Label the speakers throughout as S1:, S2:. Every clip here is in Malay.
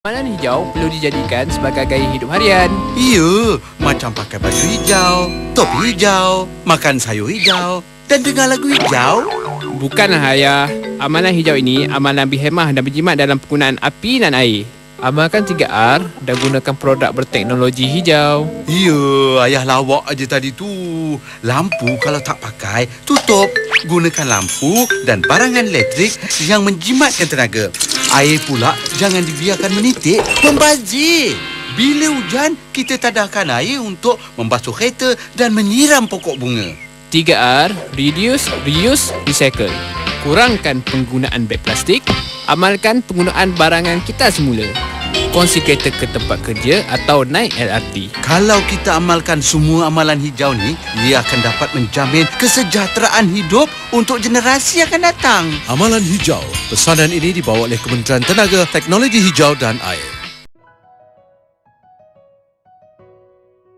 S1: Warna hijau perlu dijadikan sebagai gaya hidup harian.
S2: Ya, macam pakai baju hijau, topi hijau, makan sayur hijau dan dengar lagu hijau.
S1: Bukanlah ayah. Amalan hijau ini amalan berhemah dan berjimat dalam penggunaan api dan air. Amalkan 3R dan gunakan produk berteknologi hijau.
S2: Ya, ayah lawak aja tadi tu. Lampu kalau tak pakai, tutup. Gunakan lampu dan barangan elektrik yang menjimatkan tenaga. Air pula jangan dibiarkan menitik, membazir. Bila hujan, kita tadahkan air untuk membasuh kereta dan menyiram pokok bunga.
S1: 3R, reduce, reuse, recycle. Kurangkan penggunaan beg plastik. Amalkan penggunaan barangan kita semula. Kongsi kereta ke tempat kerja atau naik LRT.
S2: Kalau kita amalkan semua amalan hijau ni, ia akan dapat menjamin kesejahteraan hidup untuk generasi akan datang.
S3: Amalan Hijau. Pesanan ini dibawa oleh Kementerian Tenaga, Teknologi Hijau dan Air.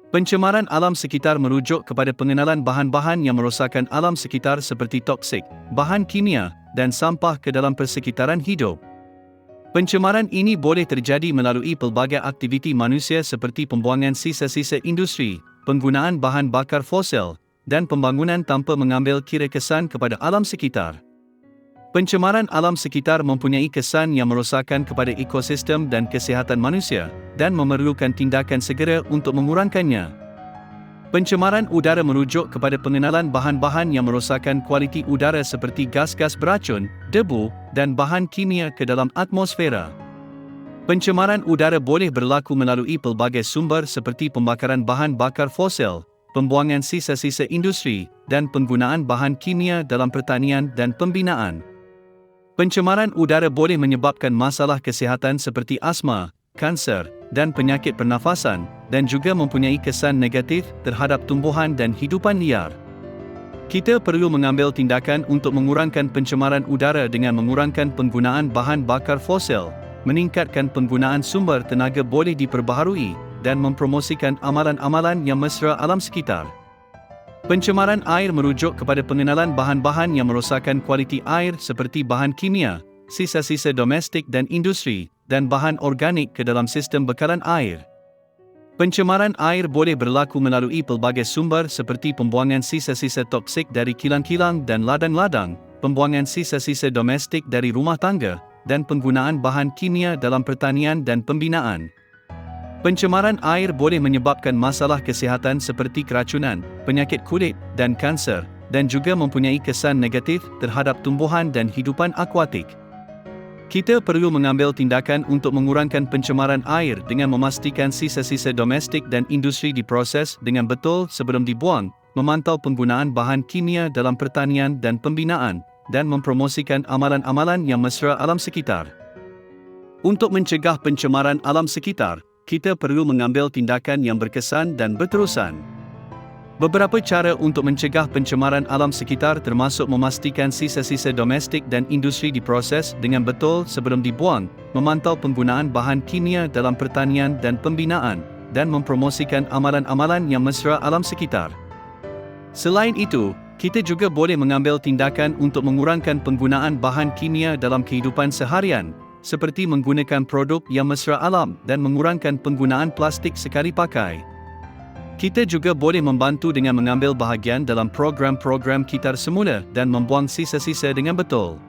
S4: Pencemaran alam sekitar merujuk kepada pengenalan bahan-bahan yang merosakkan alam sekitar seperti toksik, bahan kimia dan sampah ke dalam persekitaran hidup. Pencemaran ini boleh terjadi melalui pelbagai aktiviti manusia seperti pembuangan sisa-sisa industri, penggunaan bahan bakar fosil dan pembangunan tanpa mengambil kira kesan kepada alam sekitar. Pencemaran alam sekitar mempunyai kesan yang merosakkan kepada ekosistem dan kesihatan manusia dan memerlukan tindakan segera untuk mengurangkannya. Pencemaran udara merujuk kepada pengenalan bahan-bahan yang merosakkan kualiti udara seperti gas-gas beracun, debu dan bahan kimia ke dalam atmosfera. Pencemaran udara boleh berlaku melalui pelbagai sumber seperti pembakaran bahan bakar fosil, pembuangan sisa-sisa industri dan penggunaan bahan kimia dalam pertanian dan pembinaan. Pencemaran udara boleh menyebabkan masalah kesihatan seperti asma, kanser dan penyakit pernafasan dan juga mempunyai kesan negatif terhadap tumbuhan dan hidupan liar. Kita perlu mengambil tindakan untuk mengurangkan pencemaran udara dengan mengurangkan penggunaan bahan bakar fosil, meningkatkan penggunaan sumber tenaga boleh diperbaharui dan mempromosikan amalan-amalan yang mesra alam sekitar. Pencemaran air merujuk kepada pengenalan bahan-bahan yang merosakkan kualiti air seperti bahan kimia, sisa-sisa domestik dan industri, dan bahan organik ke dalam sistem bekalan air. Pencemaran air boleh berlaku melalui pelbagai sumber seperti pembuangan sisa-sisa toksik dari kilang-kilang dan ladang-ladang, pembuangan sisa-sisa domestik dari rumah tangga, dan penggunaan bahan kimia dalam pertanian dan pembinaan. Pencemaran air boleh menyebabkan masalah kesihatan seperti keracunan, penyakit kulit, dan kanser, dan juga mempunyai kesan negatif terhadap tumbuhan dan hidupan akuatik. Kita perlu mengambil tindakan untuk mengurangkan pencemaran air dengan memastikan sisa-sisa domestik dan industri diproses dengan betul sebelum dibuang, memantau penggunaan bahan kimia dalam pertanian dan pembinaan, dan mempromosikan amalan-amalan yang mesra alam sekitar. Untuk mencegah pencemaran alam sekitar, kita perlu mengambil tindakan yang berkesan dan berterusan. Beberapa cara untuk mencegah pencemaran alam sekitar termasuk memastikan sisa-sisa domestik dan industri diproses dengan betul sebelum dibuang, memantau penggunaan bahan kimia dalam pertanian dan pembinaan, dan mempromosikan amalan-amalan yang mesra alam sekitar. Selain itu, kita juga boleh mengambil tindakan untuk mengurangkan penggunaan bahan kimia dalam kehidupan seharian, seperti menggunakan produk yang mesra alam dan mengurangkan penggunaan plastik sekali pakai. Kita juga boleh membantu dengan mengambil bahagian dalam program-program kitar semula dan membuang sisa-sisa dengan betul.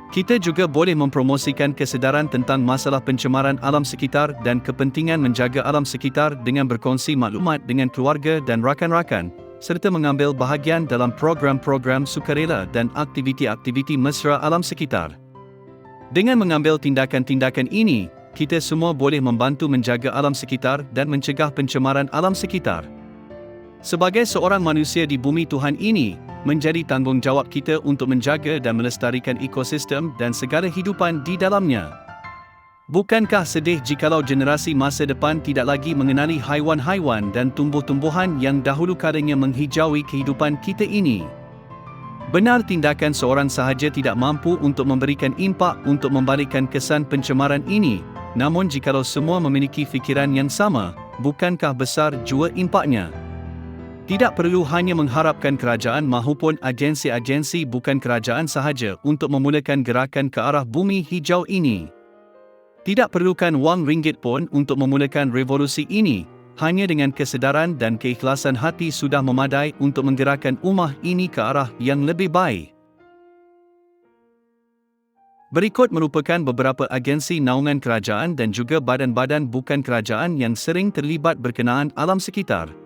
S4: Kita juga boleh mempromosikan kesedaran tentang masalah pencemaran alam sekitar dan kepentingan menjaga alam sekitar dengan berkongsi maklumat dengan keluarga dan rakan-rakan, serta mengambil bahagian dalam program-program sukarela dan aktiviti-aktiviti mesra alam sekitar. Dengan mengambil tindakan-tindakan ini, kita semua boleh membantu menjaga alam sekitar dan mencegah pencemaran alam sekitar. Sebagai seorang manusia di bumi Tuhan ini, menjadi tanggungjawab kita untuk menjaga dan melestarikan ekosistem dan segala hidupan di dalamnya. Bukankah sedih jikalau generasi masa depan tidak lagi mengenali haiwan-haiwan dan tumbuh-tumbuhan yang dahulu kalanya menghijaui kehidupan kita ini? Benar tindakan seorang sahaja tidak mampu untuk memberikan impak untuk membalikkan kesan pencemaran ini. Namun jikalau semua memiliki fikiran yang sama, bukankah besar jua impaknya? Tidak perlu hanya mengharapkan kerajaan maupun agensi-agensi bukan kerajaan sahaja untuk memulakan gerakan ke arah bumi hijau ini. Tidak perlukan wang ringgit pun untuk memulakan revolusi ini. Hanya dengan kesedaran dan keikhlasan hati sudah memadai untuk menggerakkan ummah ini ke arah yang lebih baik. Berikut merupakan beberapa agensi naungan kerajaan dan juga badan-badan bukan kerajaan yang sering terlibat berkenaan alam sekitar.